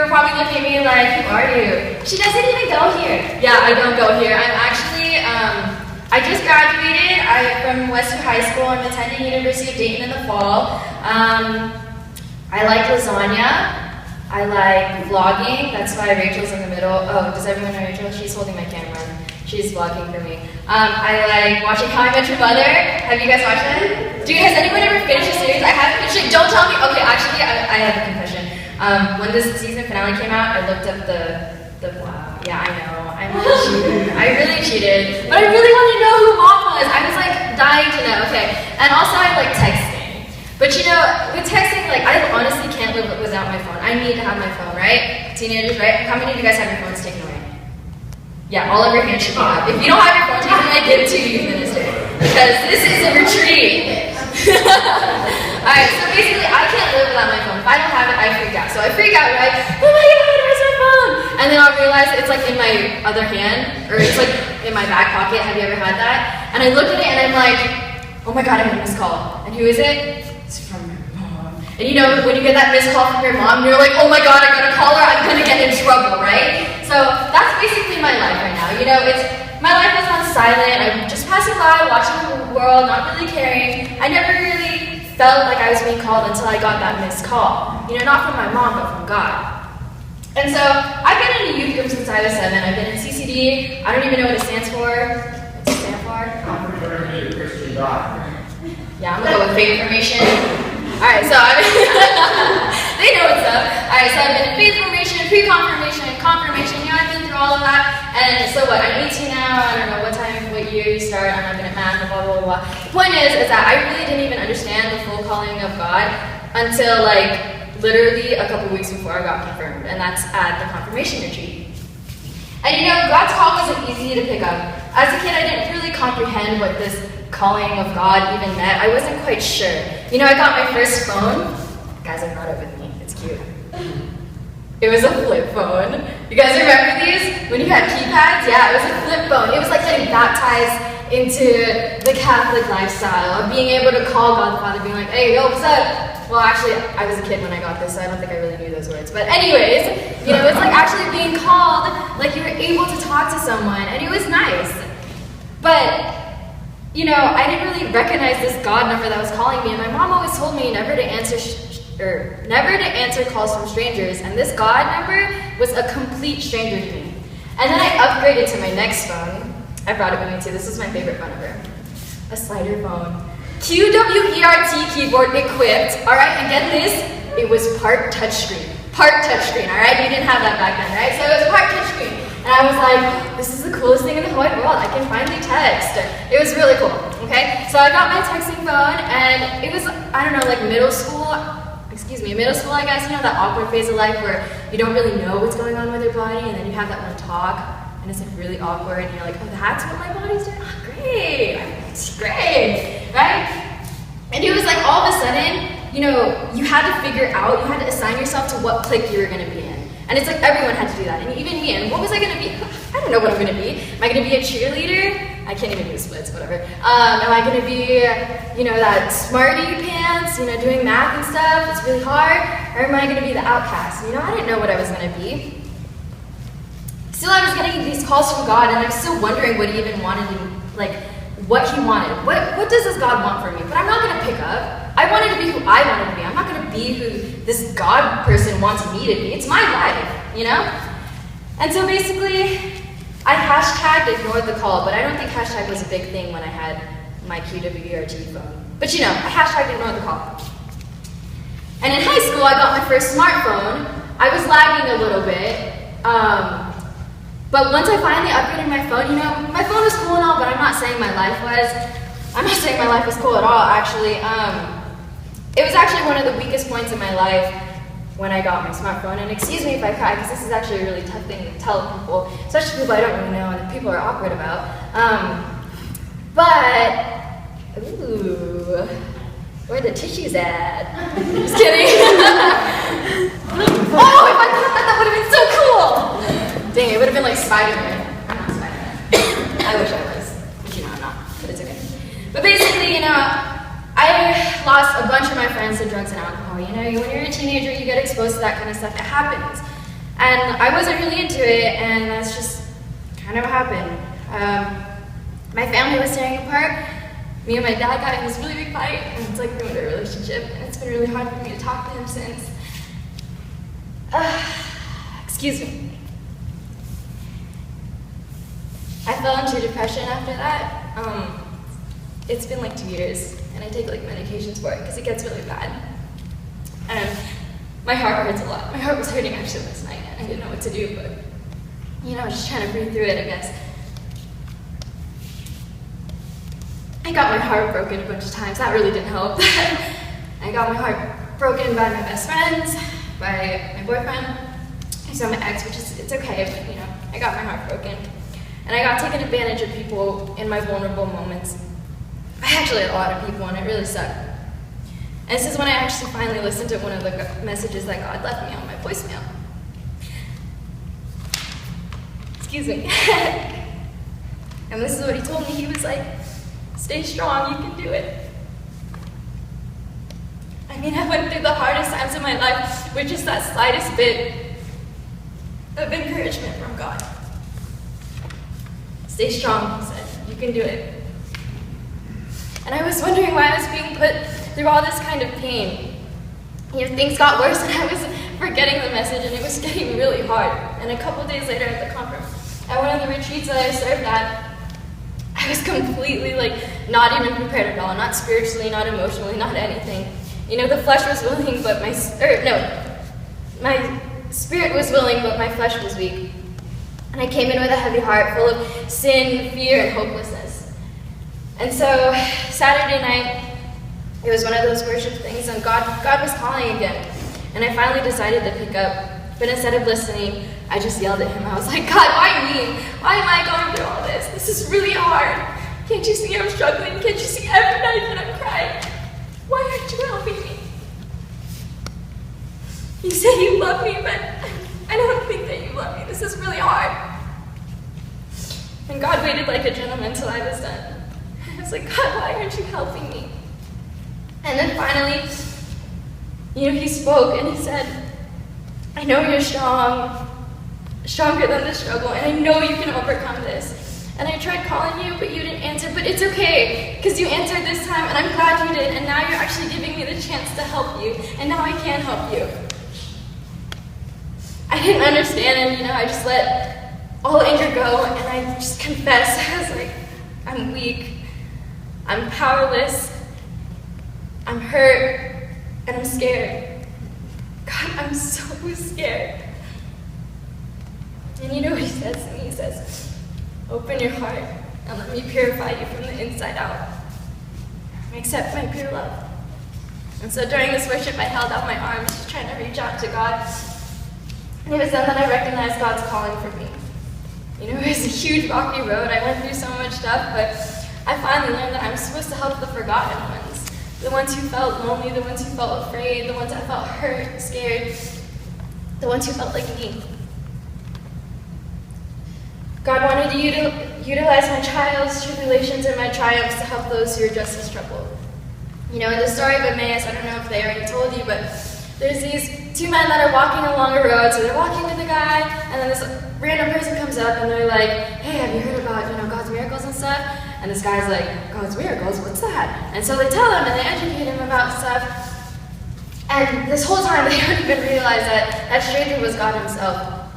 probably looking at me like, who are you? She doesn't even go here. Yeah, I don't go here. I'm actually, I just graduated from Westview High School. I'm attending University of Dayton in the fall. I like lasagna. I like vlogging. That's why Rachel's in the middle. Oh, does everyone know Rachel? She's holding my camera. She's vlogging for me. I like watching How I Met Your Mother. Have you guys watched it? Has anyone ever finished a series? I haven't finished it. Don't tell me. Okay, actually, I have a confession. When this season finale came out, I looked up the wow. Yeah, I know. I'm a cheater. I really cheated. But I really wanted to know who mom was. I was like dying to know. Okay. And also I like texting. But you know, with texting, like I honestly can't live without my phone. I need to have my phone, right? Teenagers, right? How many of you guys have your phones taken away? Yeah, all of your hands should be up. If you don't have your phone taken away, give it to youth minister. Because this is a retreat. Alright, so basically I can't live without my phone. If I don't have it, I freak out. So I freak out, right? Oh my god, where's my phone? And then I'll realize it's like in my other hand, or it's like in my back pocket. Have you ever had that? And I look at it and I'm like, oh my god, I made a missed call. And who is it? It's from your mom. And you know, when you get that missed call from your mom, you're like, oh my god, I gotta call her, I'm gonna get in trouble, right? So that's basically my life right now. You know, my life is on silent. I'm just passing by, watching the world, not really caring. I never really felt like I was being called until I got that missed call. You know, not from my mom, but from God. And so I've been in a youth group since I was 7. I've been in CCD. I don't even know what it stands for. What's it stand for? Confirmation Christian Doctrine. Yeah, I'm gonna go with faith formation. Alright, so they know what's up. Alright, so I've been in faith formation, pre-confirmation, confirmation. You know, I've been through all of that. And so what? I'm 18 now. I don't know what year you start. I'm not good at math. Blah blah blah blah. The point is that I really didn't even understand the full calling of God until like literally a couple weeks before I got confirmed, and that's at the confirmation retreat. And you know, God's call wasn't easy to pick up. As a kid, I didn't really comprehend what this calling of God even meant. I wasn't quite sure. You know, I got my first phone. Guys, I brought it with me. It's cute. It was a flip phone. You guys remember these? When you had keypads? Yeah, it was a flip phone. It was like getting baptized into the Catholic lifestyle of being able to call God the Father, being like, hey, yo, what's up? Well, actually, I was a kid when I got this, so I don't think I really knew those words. But anyways, you know, it's like actually being called, like you were able to talk to someone, and it was nice. But, you know, I didn't really recognize this God number that was calling me, and my mom always told me never to answer calls from strangers, and this God number was a complete stranger to me. And then I upgraded to my next phone. I brought it with me too. This is my favorite phone ever. A slider phone. QWERT keyboard equipped. Alright, and get this, it was part touchscreen. Part touchscreen, alright? You didn't have that back then, right? So it was part touchscreen. And I was like, this is the coolest thing in the whole wide world. I can finally text. It was really cool, okay? So I got my texting phone, and it was, I don't know, like middle school, I guess, you know, that awkward phase of life where you don't really know what's going on with your body, and then you have that one talk, and it's like really awkward, and you're like, oh, that's what my body's doing? Oh, great, it's great, right? And it was like all of a sudden, you know, you had to figure out, you had to assign yourself to what clique you were going to be in. And it's like everyone had to do that, and even me, and what was I going to be? I don't know what I'm going to be. Am I going to be a cheerleader? I can't even do splits, whatever. Am I going to be, you know, that smarty pants, you know, doing math and stuff, it's really hard? Or am I going to be the outcast? You know, I didn't know what I was going to be. Still, I was getting these calls from God, and I'm still wondering what he even wanted, like, what he wanted. What does this God want from me? But I'm not going to pick up. I wanted to be who I wanted to be. I'm not going to be who this God person wants me to be. It's my life, you know? And so basically, I hashtagged ignored the call, but I don't think hashtag was a big thing when I had my QWERT phone. But you know, I hashtagged ignored the call. And in high school, I got my first smartphone. I was lagging a little bit. But once I finally upgraded my phone, you know, my phone was cool and all, but I'm not saying my life was cool at all, actually. It was actually one of the weakest points in my life when I got my smartphone. And excuse me if I cry, because this is actually a really tough thing to tell people, especially people I don't really know and that people are awkward about. Ooh, where are the tissues at? Just kidding. Oh, if I thought that would have been so cool! Dang, it would have been like Spider-Man. I'm not Spider-Man. I wish I was. But you know, I'm not. But it's okay. But basically, you know, I lost a bunch of my friends to drugs and alcohol. You know, when you're a teenager, you get exposed to that kind of stuff. It happens. And I wasn't really into it, and that's just kind of what happened. My family was tearing apart. Me and my dad got in this really big fight, and it's like ruined our relationship, and it's been really hard for me to talk to him since. Excuse me. I fell into depression after that. It's been like 2 years, and I take like medications for it because it gets really bad. And my heart hurts a lot. My heart was hurting actually last night, and I didn't know what to do, but I was just trying to breathe through it, I guess. I got my heart broken a bunch of times. That really didn't help. I got my heart broken by my best friends, by my boyfriend, so my ex, which is, it's okay, but I got my heart broken. And I got taken advantage of people in my vulnerable moments. Actually, a lot of people, and it really sucked. And this is when I actually finally listened to one of the messages that God left me on my voicemail. Excuse me. And this is what he told me. He was like, stay strong, you can do it. I went through the hardest times of my life with just that slightest bit of encouragement from God. Stay strong, he said. You can do it. And I was wondering why I was being put through all this kind of pain. Things got worse, and I was forgetting the message, and it was getting really hard. And a couple days later at the conference, at one of the retreats that I served at, I was completely not even prepared at all. Not spiritually, not emotionally, not anything. The flesh was willing, but my spirit was willing, but my flesh was weak. And I came in with a heavy heart, full of sin, fear, and hopelessness. And so Saturday night, it was one of those worship things, and God was calling again. And I finally decided to pick up, but instead of listening, I just yelled at him. I was like, God, why me? Why am I going through all this? This is really hard. Can't you see I'm struggling? Can't you see every night that I'm crying? Why aren't you helping me? You say you love me, but I don't think that you love me. This is really hard. And God waited like a gentleman till I was done. I was like, God, why aren't you helping me? And then finally, he spoke and he said, I know you're strong, stronger than the struggle, and I know you can overcome this. And I tried calling you, but you didn't answer, but it's okay, because you answered this time, and I'm glad you did, and now you're actually giving me the chance to help you, and now I can help you. I didn't understand, and I just let all anger go, and I just confessed. I was like, I'm weak, I'm powerless, I'm hurt, and I'm scared. God, I'm so scared. And you know what he says to me? He says, open your heart and let me purify you from the inside out. Accept my pure love. And so during this worship, I held out my arms, just trying to reach out to God. And it was then that I recognized God's calling for me. It was a huge rocky road. I went through so much stuff, but I finally learned that I'm supposed to help the forgotten ones. The ones who felt lonely, the ones who felt afraid, the ones that felt hurt, scared, the ones who felt like me. God wanted to utilize my trials, tribulations, and my triumphs to help those who are just as troubled. In the story of Emmaus, I don't know if they already told you, but there's these two men that are walking along a road. So they're walking with a guy, and then this random person comes up, and they're like, hey, have you heard about God's miracles and stuff? And this guy's like, God's miracles? What's that? And so they tell him, and they educate him about stuff. And this whole time, they don't even realize that stranger was God himself.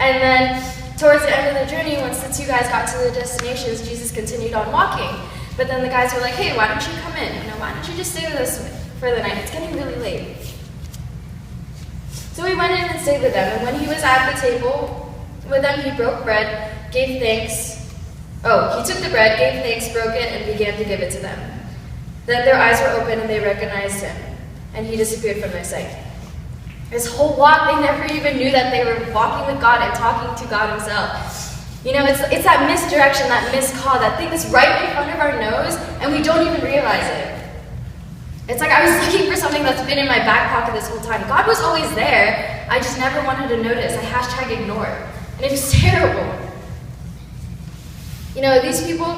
And then towards the end of the journey, once the two guys got to the destinations, Jesus continued on walking. But then the guys were like, hey, why don't you come in? Why don't you just stay with us for the night? It's getting really late. So he went in and stayed with them. And when he was at the table with them, he broke bread, gave thanks. He took the bread, gave thanks, broke it, and began to give it to them. Then their eyes were open and they recognized him, and he disappeared from their sight. This whole walk, they never even knew that they were walking with God and talking to God himself. It's that misdirection, that miscall, that thing that's right in front of our nose, and we don't even realize it. It's like I was looking for something that's been in my back pocket this whole time. God was always there. I just never wanted to notice. I #ignored. And it was terrible. These people,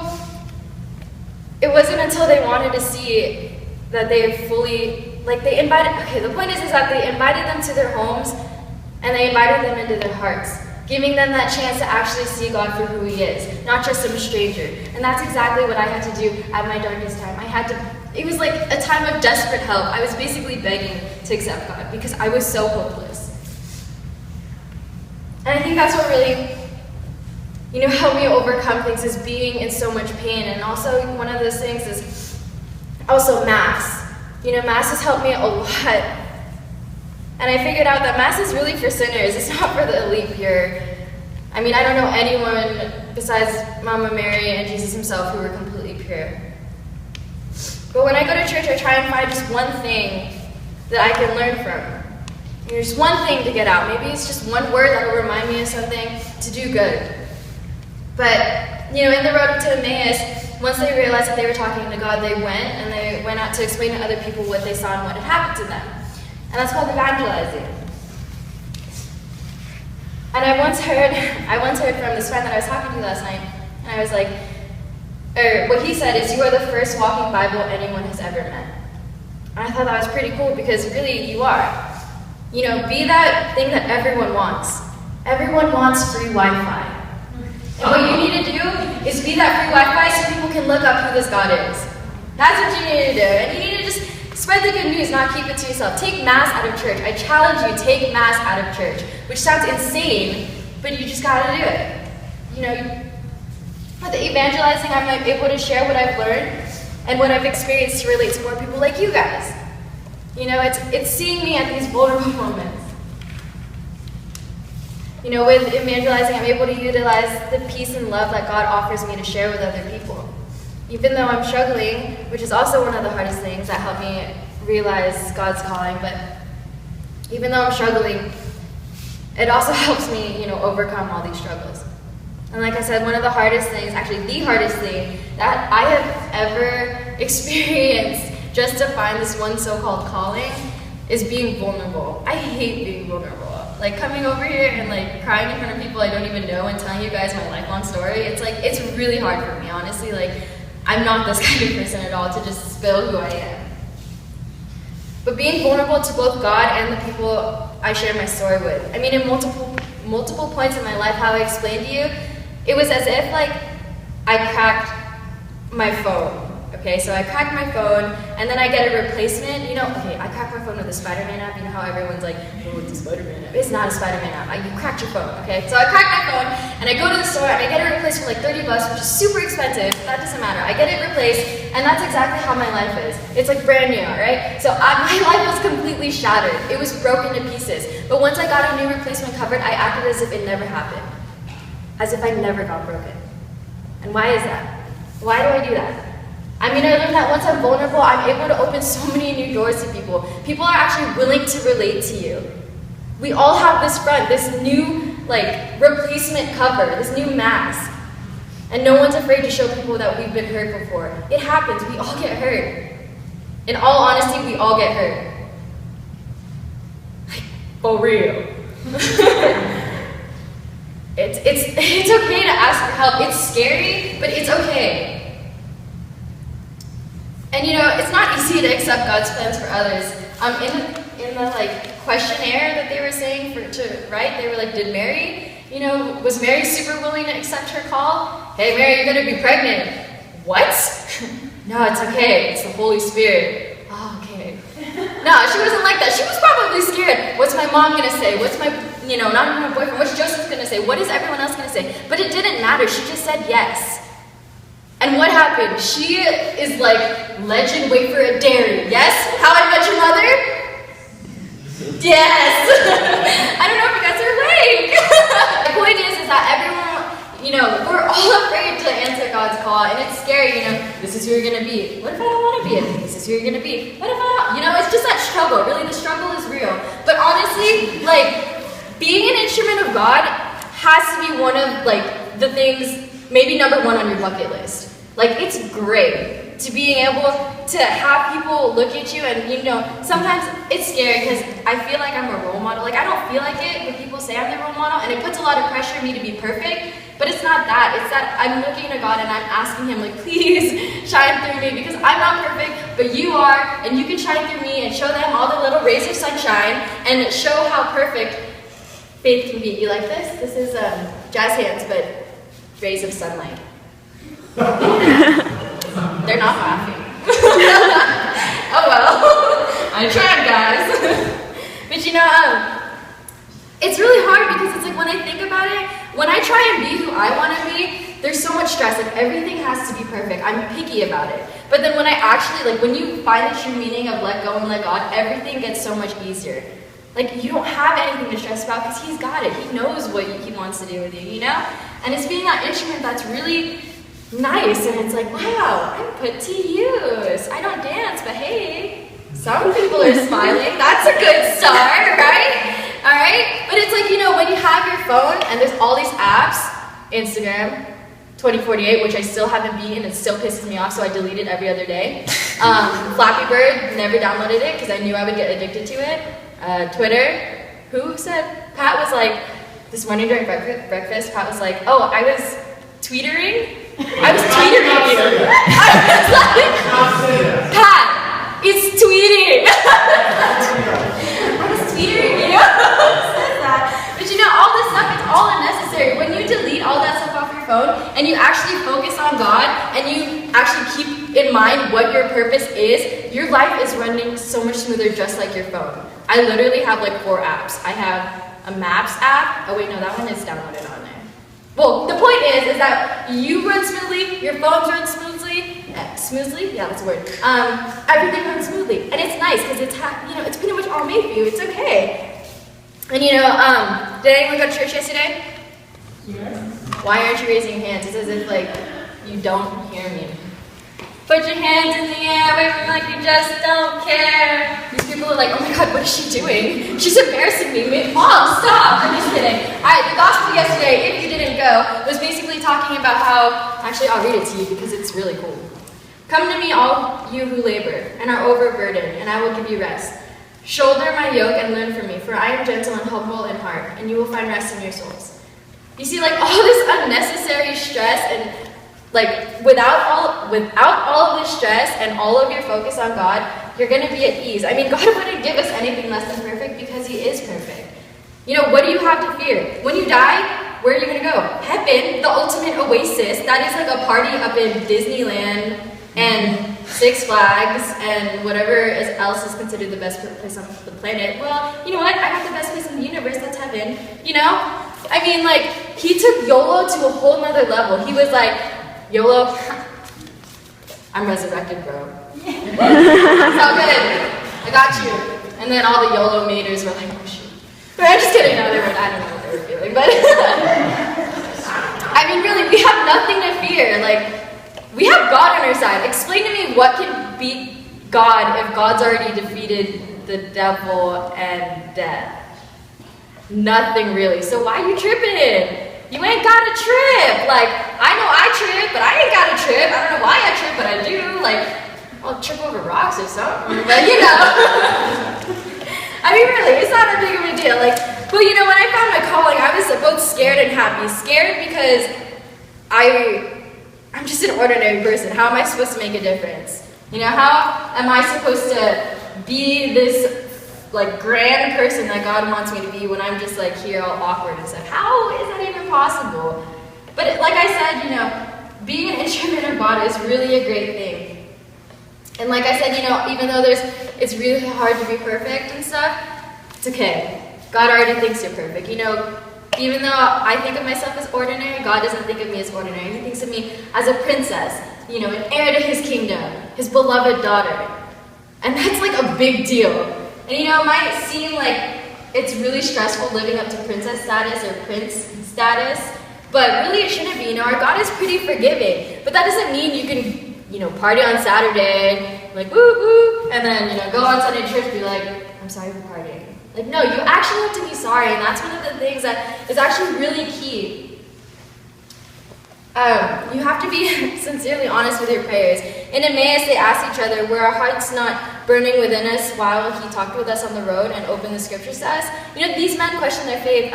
it wasn't until they wanted to see that they fully, the point is that they invited them to their homes, and they invited them into their hearts, giving them that chance to actually see God for who he is, not just some stranger. And that's exactly what I had to do at my darkest time. It was like a time of desperate help. I was basically begging to accept God because I was so hopeless. And I think that's what really, helped me overcome things, is being in so much pain. And also one of those things is also Mass. Mass has helped me a lot. And I figured out that Mass is really for sinners. It's not for the elite pure. I don't know anyone besides Mama Mary and Jesus himself who were completely pure. But when I go to church, I try and find just one thing that I can learn from. There's one thing to get out. Maybe it's just one word that will remind me of something to do good. But, in the road to Emmaus, once they realized that they were talking to God, they went out to explain to other people what they saw and what had happened to them. And that's called evangelizing. And I once heard from this friend that I was talking to last night, and I was like, what he said is, you are the first walking Bible anyone has ever met. And I thought that was pretty cool, because really you are. Be that thing that everyone wants. Everyone wants free Wi-Fi. And what you need to do is be that free Wi-Fi so people can look up who this God is. That's what you need to do. And you need to just spread the good news, not keep it to yourself. Take Mass out of church. I challenge you, take Mass out of church. Which sounds insane, but you just gotta do it. With the evangelizing, I'm able to share what I've learned and what I've experienced to relate to more people like you guys. It's seeing me at these vulnerable moments. With evangelizing, I'm able to utilize the peace and love that God offers me to share with other people. Even though I'm struggling, which is also one of the hardest things that helped me realize God's calling, but even though I'm struggling, it also helps me, overcome all these struggles. And like I said, one of the hardest things, actually the hardest thing that I have ever experienced just to find this one so-called calling is being vulnerable. I hate being vulnerable. Like coming over here and like crying in front of people I don't even know and telling you guys my lifelong story, it's really hard for me, honestly. I'm not this kind of person at all to just spill who I am. But being vulnerable to both God and the people I share my story with. In multiple points in my life, how I explained to you, it was as if I cracked my phone. Okay, so I cracked my phone, and then I get a replacement. I cracked my phone with a Spider-Man app. How everyone's like, oh, it's a Spider-Man app. It's not a Spider-Man app. You cracked your phone, okay? So I cracked my phone, and I go to the store, and I get it replaced for $30, which is super expensive. That doesn't matter. I get it replaced, and that's exactly how my life is. It's brand new, right? So my life was completely shattered. It was broken to pieces. But once I got a new replacement covered, I acted as if it never happened. As if I never got broken. And why is that? Why do I do that? I learned that once I'm vulnerable, I'm able to open so many new doors to people. People are actually willing to relate to you. We all have this front, this new, replacement cover, this new mask. And no one's afraid to show people that we've been hurt before. It happens. We all get hurt. In all honesty, we all get hurt. For real. It's okay to ask for help. It's scary, but it's okay. And it's not easy to accept God's plans for others. In the questionnaire that they were saying to write, they were like, did Mary, was Mary super willing to accept her call? Hey Mary, you're gonna be pregnant. What? No, it's okay. It's the Holy Spirit. Oh, okay. No, she wasn't like that. She was probably scared. What's my mom gonna say? What's my, not even my boyfriend. What's Joseph gonna say? What is everyone else gonna say? But it didn't matter. She just said yes. And what happened? She is legend, wait for it, dairy. Yes? How I Met Your Mother? Yes! I don't know if you guys are awake. The point is that everyone, we're all afraid to answer God's call, and it's scary, this is who you're going to be. What if I don't want to be it? This is who you're going to be. What if I don't? It's just that struggle. Really, the struggle is real. But honestly, being an instrument of God has to be one of, the things, maybe number one on your bucket list. It's great to being able to have people look at you and, sometimes it's scary because I feel like I'm a role model. I don't feel like it when people say I'm the role model, and it puts a lot of pressure on me to be perfect, but it's not that. It's that I'm looking to God and I'm asking Him, please shine through me, because I'm not perfect, but you are, and you can shine through me and show them all the little rays of sunshine and show how perfect faith can be. You like this? This is jazz hands, but rays of sunlight. They're not laughing. Oh well, I tried, guys. But it's really hard because it's like when I think about it, when I try and be who I want to be, there's so much stress. Like everything has to be perfect. I'm picky about it. But then when I actually, like when you find the true meaning of let go and let God, everything gets so much easier. Like you don't have anything to stress about because He's got it. He knows what He wants to do with you, And it's being that instrument that's really nice. And it's like, wow, I'm put to use. I don't dance, but hey, some people are smiling. That's a good start, right? All right? But it's like, when you have your phone and there's all these apps, Instagram, 2048, which I still haven't beaten, it still pisses me off, so I delete it every other day. Flappy Bird, never downloaded it because I knew I would get addicted to it. Twitter, who said? Pat was like, this morning during breakfast, Pat was like, oh, I was tweetering. I was tweetering you. I was like, Pat, it's tweeting. I was tweetering you. Said that. But all this stuff, it's all unnecessary. When you delete all that stuff off your phone and you actually focus on God and you actually keep in mind what your purpose is, your life is running so much smoother just like your phone. I literally have like 4 apps. I have a Maps app. Oh wait, no, that one is downloaded on there. Well, the point is that you run smoothly, your phones run smoothly. Smoothly? Yeah, that's a word. Everything runs smoothly. And it's nice because it's pretty much all made for you. It's okay. And did anyone go to church yesterday? Yeah. Why aren't you raising your hands? It's as if like you don't hear me. Put your hands in the air, waving like you just don't care. These people are like, oh my God, what is she doing? She's embarrassing me. Mom, stop. I'm just kidding. The gospel yesterday, if you didn't go, was basically talking about how, actually I'll read it to you because it's really cool. Come to me, all you who labor and are overburdened, and I will give you rest. Shoulder my yoke and learn from me, for I am gentle and humble in heart, and you will find rest in your souls. You see, like all this unnecessary stress and like without all of this stress and all of your focus on God, you're going to be at ease. I mean, God wouldn't give us anything less than perfect because He is perfect. What do you have to fear? When you die, where are you going to go? Heaven, the ultimate oasis. That is like a party up in Disneyland and Six Flags and whatever else is considered the best place on the planet. Well, you know what? I got the best place in the universe. That's heaven. I mean, like, He took YOLO to a whole nother level. He was like, YOLO, I'm resurrected, bro. It's all good. I got you. And then all the YOLO maters were like, oh shoot. But I'm just kidding. No, I don't know what they were feeling. But I mean, really, we have nothing to fear. Like, we have God on our side. Explain to me what can beat God if God's already defeated the devil and death. Nothing really. So why are you tripping? You ain't got to trip. Like, I know I trip, but I ain't got to trip. I don't know why I trip, but I do. Like, I'll trip over rocks or something. But I mean, really, it's not that big of a deal. Like, but when I found my calling, I was both scared and happy. Scared because I'm just an ordinary person. How am I supposed to make a difference? How am I supposed to be this like grand person that God wants me to be when I'm just like here all awkward and stuff? How is that even possible? But like I said, being an instrument of God is really a great thing. And like I said, even though it's really hard to be perfect and stuff, it's okay. God already thinks you're perfect. Even though I think of myself as ordinary, God doesn't think of me as ordinary. He thinks of me as a princess, an heir to His kingdom, His beloved daughter. And that's like a big deal. And it might seem like it's really stressful living up to princess status or prince status, but really it shouldn't be. Our God is pretty forgiving. But that doesn't mean you can, party on Saturday, like woo woo, and then, go on Sunday church and be like, I'm sorry for partying. Like, no, you actually have to be sorry, and that's one of the things that is actually really key. You have to be sincerely honest with your prayers. In Emmaus, they asked each other, were our hearts not burning within us while he talked with us on the road and opened the scriptures to us? These men questioned their faith.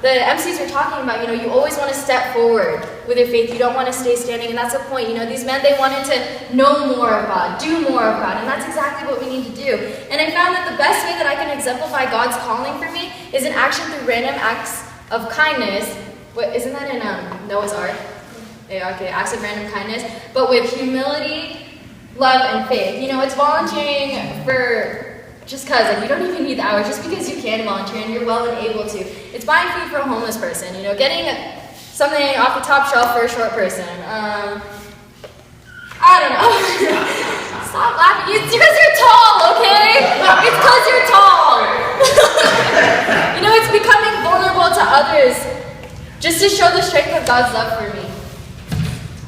The MCs were talking about, you always want to step forward with your faith. You don't want to stay standing, and that's the point. These men, they wanted to know more of God, do more of God, and that's exactly what we need to do. And I found that the best way that I can exemplify God's calling for me is an action through random acts of kindness. Isn't that in Noah's Ark? Yeah, okay, acts of random kindness, but with humility, love, and faith. It's volunteering for just because, you don't even need the hours, just because you can volunteer and you're well and able to. It's buying food for a homeless person, getting something off the top shelf for a short person. I don't know. Stop laughing. It's because you're tall, okay? It's because you're tall. It's becoming vulnerable to others just to show the strength of God's love for me.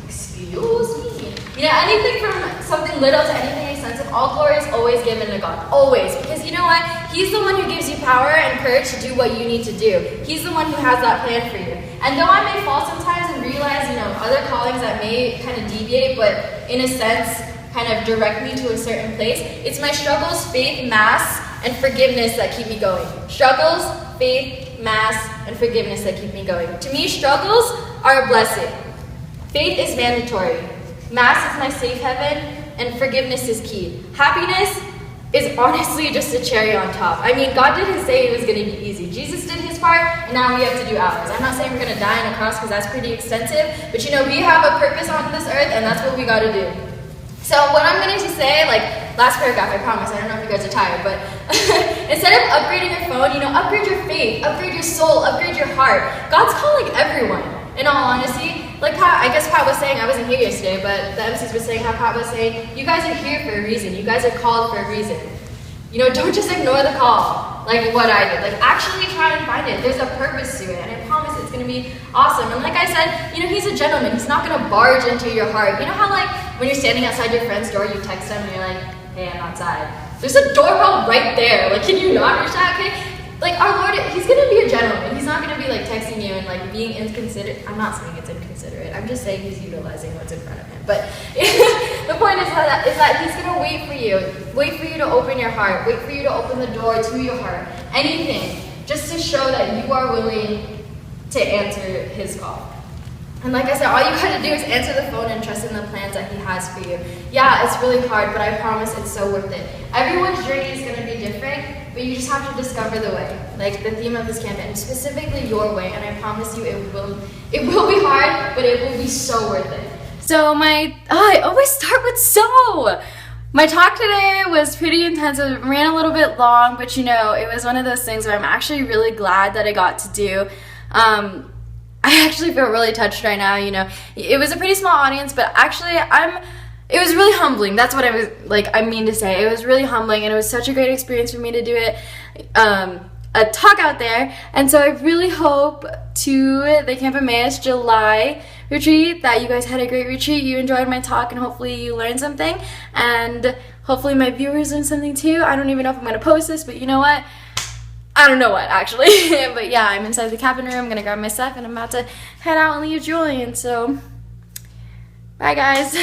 Excuse me. Anything from something little to anything extensive, all glory is always given to God. Always. Because you know what? He's the one who gives you power and courage to do what you need to do. He's the one who has that plan for you. And though I may fall sometimes and realize, other callings that may kind of deviate, but in a sense, kind of direct me to a certain place, it's my struggles, faith, mass, and forgiveness that keep me going. Struggles, faith, mass, and forgiveness that keep me going. To me, struggles are a blessing. Faith is mandatory. Mass is my safe heaven, and forgiveness is key. Happiness is honestly just a cherry on top. God didn't say it was going to be easy. Jesus did his part, and now we have to do ours. I'm not saying we're going to die on a cross because that's pretty extensive, but we have a purpose on this earth, and that's what we got to do. So what I'm going to say, last paragraph, I promise, I don't know if you guys are tired, but instead of upgrading your phone, upgrade your faith, upgrade your soul, upgrade your heart. God's calling everyone, in all honesty. Like Pat was saying, I wasn't here yesterday, but the MCs were saying how Pat was saying, you guys are here for a reason. You guys are called for a reason. Don't just ignore the call, like what I did. Actually try and find it. There's a purpose to it, and I promise it's going to be awesome. And like I said, he's a gentleman. He's not going to barge into your heart. You know how, when you're standing outside your friend's door, you text them, and you're like, hey, I'm outside. There's a doorbell right there. Can you not reach that? Okay? Our Lord, he's going to be a gentleman. He's not going to be, texting you and, being inconsiderate. I'm not saying it's inconsiderate. I'm just saying he's utilizing what's in front of him. But the point is that he's going to wait for you. Wait for you to open your heart. Wait for you to open the door to your heart. Anything. Just to show that you are willing to answer his call. And like I said, all you got to do is answer the phone and trust in the plans that he has for you. Yeah, it's really hard, but I promise it's so worth it. Everyone's journey is going to be different, but you just have to discover the way. The theme of this camp, and specifically your way. And I promise you it will be hard, but it will be so worth it. So I always start with so. My talk today was pretty intense. It ran a little bit long, but it was one of those things where I'm actually really glad that I got to do. I actually feel really touched right now. It was a pretty small audience, but actually it was really humbling. That's what I mean to say. It was really humbling, and it was such a great experience for me to do it, a talk out there. And so I really hope to the Camp Emmaus July retreat that you guys had a great retreat. You enjoyed my talk, and hopefully you learned something, and hopefully my viewers learned something too. I don't even know if I'm going to post this, but you know what? I don't know what, actually. But yeah, I'm inside the cabin room. I'm going to grab my stuff, and I'm about to head out and leave Julian. So, bye guys.